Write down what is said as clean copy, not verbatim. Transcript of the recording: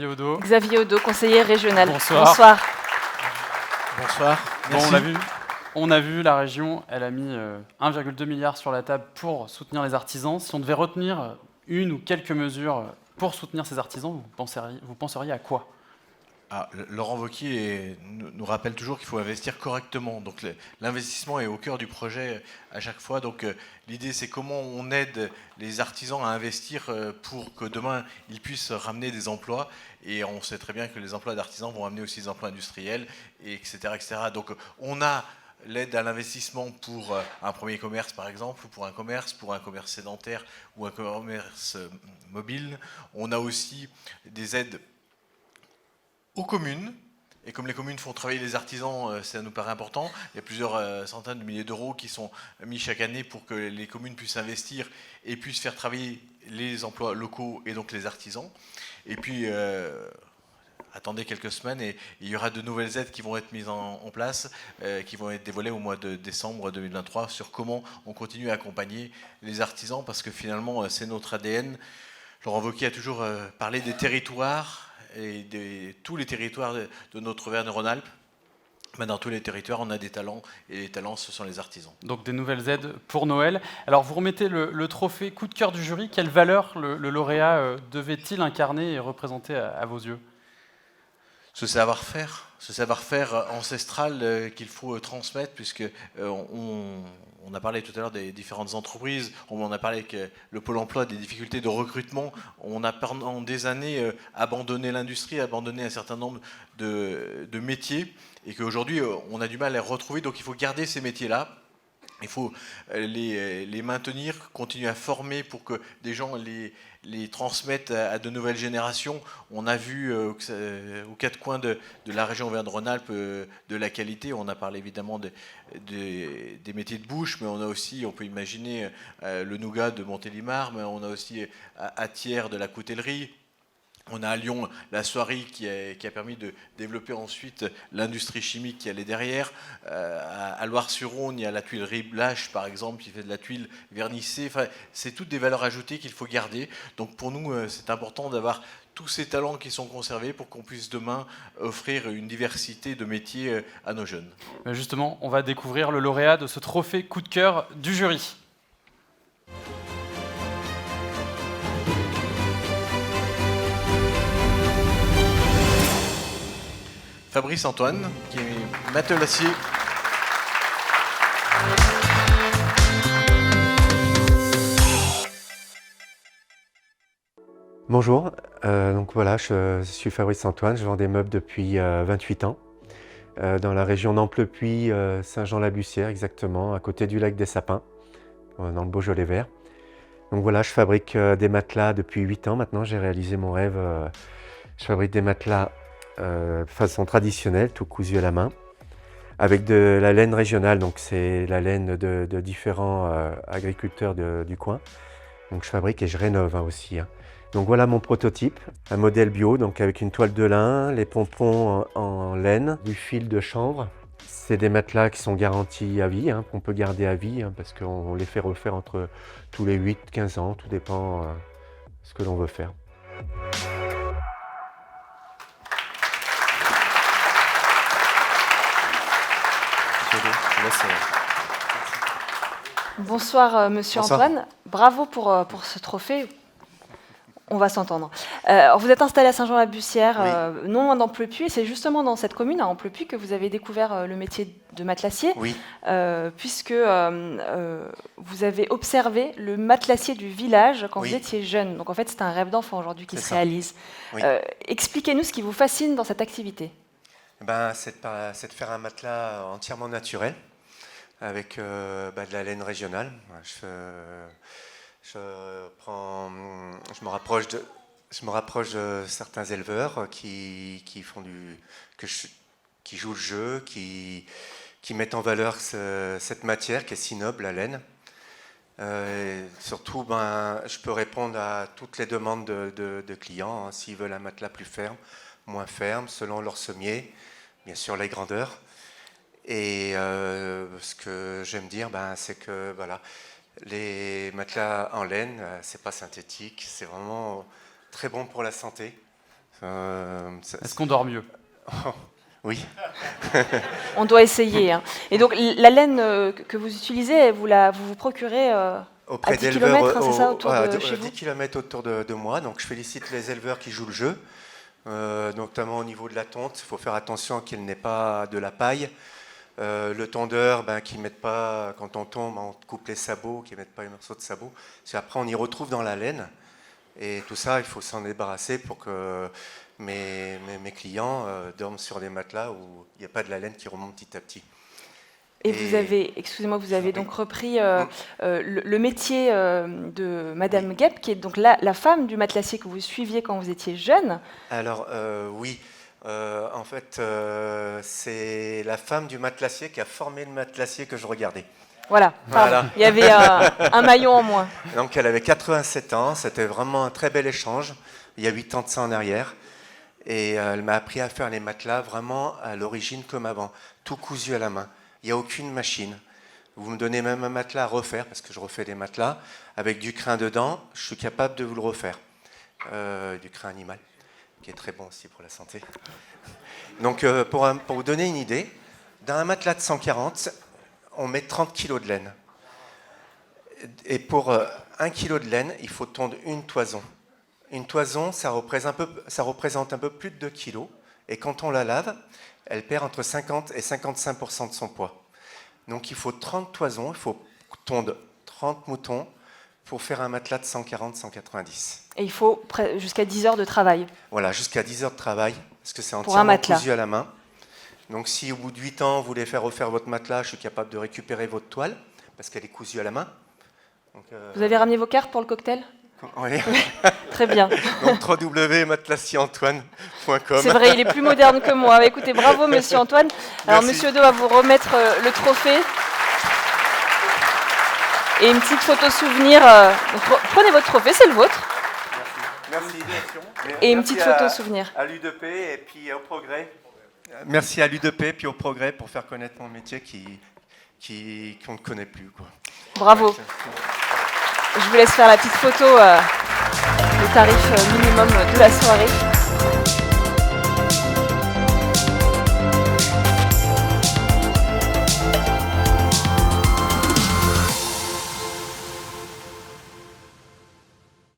Xavier Odo. Xavier Odo, conseiller régional. Bonsoir. Bonsoir. Bonsoir. Bon, on a vu, la région, elle a mis 1,2 milliard sur la table pour soutenir les artisans. Si on devait retenir une ou quelques mesures pour soutenir ces artisans, vous penseriez à quoi ? Laurent Wauquiez nous rappelle toujours qu'il faut investir correctement. Donc l'investissement est au cœur du projet à chaque fois. Donc l'idée, c'est comment on aide les artisans à investir pour que demain, ils puissent ramener des emplois. Et on sait très bien que les emplois d'artisans vont amener aussi des emplois industriels, etc., etc. Donc on a l'aide à l'investissement pour un premier commerce, par exemple, ou pour un commerce sédentaire ou un commerce mobile. On a aussi des aides aux communes, et comme les communes font travailler les artisans, ça nous paraît important. Il y a plusieurs centaines de milliers d'euros qui sont mis chaque année pour que les communes puissent investir et puissent faire travailler les emplois locaux et donc les artisans. Et puis, attendez quelques semaines et il y aura de nouvelles aides qui vont être mises en place, qui vont être dévoilées au mois de décembre 2023 sur comment on continue à accompagner les artisans, parce que finalement, c'est notre ADN. Laurent Wauquiez a toujours parlé des territoires, et tous les territoires de notre Auvergne-Rhône-Alpes. Mais dans tous les territoires, on a des talents, et les talents, ce sont les artisans. Donc des nouvelles aides pour Noël. Alors vous remettez le trophée coup de cœur du jury. Quelle valeur le lauréat devait-il incarner et représenter à vos yeux ? Ce savoir-faire ancestral qu'il faut transmettre, puisque on a parlé tout à l'heure des différentes entreprises, on en a parlé avec le Pôle emploi, des difficultés de recrutement. On a pendant des années abandonné l'industrie, abandonné un certain nombre de métiers, et qu'aujourd'hui on a du mal à les retrouver, donc il faut garder ces métiers-là. Il faut les maintenir, continuer à former pour que des gens les transmettent à de nouvelles générations. On a vu aux quatre coins de la région Auvergne-Rhône-Alpes de la qualité. On a parlé évidemment des métiers de bouche, mais on a aussi, on peut imaginer le nougat de Montélimar, mais on a aussi à Thiers de la coutellerie. On a à Lyon la soierie qui a permis de développer ensuite l'industrie chimique qui allait derrière. À Loire-sur-Rhône, il y a la tuilerie Blache, par exemple, qui fait de la tuile vernissée. Enfin, c'est toutes des valeurs ajoutées qu'il faut garder. Donc pour nous, c'est important d'avoir tous ces talents qui sont conservés pour qu'on puisse demain offrir une diversité de métiers à nos jeunes. Justement, on va découvrir le lauréat de ce trophée coup de cœur du jury. Fabrice Antoine, qui est matelassier. Bonjour, donc voilà, je suis Fabrice Antoine, je vends des meubles depuis 28 ans, dans la région d'Amplepuis, Saint-Jean-la-Bussière exactement, à côté du lac des Sapins, dans le Beaujolais vert. Donc voilà, je fabrique des matelas depuis 8 ans maintenant, j'ai réalisé mon rêve, je fabrique des matelas façon traditionnelle, tout cousu à la main, avec de la laine régionale, donc c'est la laine de différents agriculteurs du coin. Donc je fabrique et je rénove aussi. Donc voilà mon prototype, un modèle bio, donc avec une toile de lin, les pompons en laine, du fil de chanvre. C'est des matelas qui sont garantis à vie, qu'on peut garder à vie, parce qu'on les fait refaire entre tous les 8-15 ans, tout dépend de ce que l'on veut faire. Bonsoir, monsieur Bonsoir. Antoine. Bravo pour ce trophée. On va s'entendre. Vous êtes installé à Saint-Jean-la-Bussière, non loin d'Amplepuis, et c'est justement dans cette commune, à Amplepuis, que vous avez découvert le métier de matelassier, Oui. puisque vous avez observé le matelassier du village quand vous étiez jeune. Donc en fait, c'est un rêve d'enfant aujourd'hui qui se réalise. Oui. Expliquez-nous ce qui vous fascine dans cette activité. C'est de faire un matelas entièrement naturel, avec de la laine régionale. Je me rapproche de certains éleveurs qui jouent le jeu, qui mettent en valeur cette matière qui est si noble, la laine. Surtout, je peux répondre à toutes les demandes de clients, s'ils veulent un matelas plus ferme, moins ferme, selon leur sommier, bien sûr les grandeurs. Et ce que j'aime dire, c'est que voilà, les matelas en laine, c'est pas synthétique, c'est vraiment très bon pour la santé. Est-ce qu'on dort mieux? Oui. On doit essayer. Hein. Et donc, la laine que vous utilisez, vous vous procurez Auprès à 10 d'éleveurs, km, c'est ça, autour de chez 10 vous? km autour de moi. Donc, je félicite les éleveurs qui jouent le jeu, notamment au niveau de la tonte. Il faut faire attention qu'il n'ait pas de la paille. Le tondeur, qui ne mette pas, quand on tombe, on coupe les sabots, qui ne mette pas les morceaux de sabots. Après, on y retrouve dans la laine. Et tout ça, il faut s'en débarrasser pour que mes clients dorment sur des matelas où il n'y a pas de la laine qui remonte petit à petit. Et vous avez, excusez-moi, vous avez donc repris le métier de Madame Guep, qui est donc la femme du matelassier que vous suiviez quand vous étiez jeune. Alors, oui. En fait, c'est la femme du matelassier qui a formé le matelassier que je regardais. Voilà. Il y avait un maillon en moins. Donc, elle avait 87 ans. C'était vraiment un très bel échange. Il y a 8 ans de ça en arrière. Et elle m'a appris à faire les matelas vraiment à l'origine comme avant. Tout cousu à la main. Il n'y a aucune machine. Vous me donnez même un matelas à refaire, parce que je refais des matelas, avec du crin dedans, je suis capable de vous le refaire. Du crin animal, qui est très bon aussi pour la santé. Donc, pour vous donner une idée, dans un matelas de 140, on met 30 kg de laine. Et pour 1 kg de laine, il faut tondre une toison. Une toison, ça représente un peu plus de 2 kg. Et quand on la lave, elle perd entre 50 et 55% de son poids. Donc il faut 30 toisons, il faut tondre 30 moutons pour faire un matelas de 140-190. Et il faut jusqu'à 10 heures de travail. Voilà, jusqu'à 10 heures de travail, parce que c'est entièrement cousu à la main. Donc si au bout de 8 ans, vous voulez faire refaire votre matelas, je suis capable de récupérer votre toile, parce qu'elle est cousue à la main. Donc, vous avez ramené vos cartes pour le cocktail? Oui. Très bien. Donc www.matelassierantoine.com. C'est vrai, il est plus moderne que moi. Écoutez, bravo Monsieur Antoine. Alors Merci. Monsieur Odo va vous remettre le trophée. Et une petite photo souvenir. Prenez votre trophée, c'est le vôtre. Merci. Et une petite photo souvenir. À l'UDP et puis au Progrès. Merci à l'UDP et puis au Progrès pour faire connaître mon métier qu'on ne connaît plus, quoi. Bravo. Je vous laisse faire la petite photo, le tarif minimum de la soirée.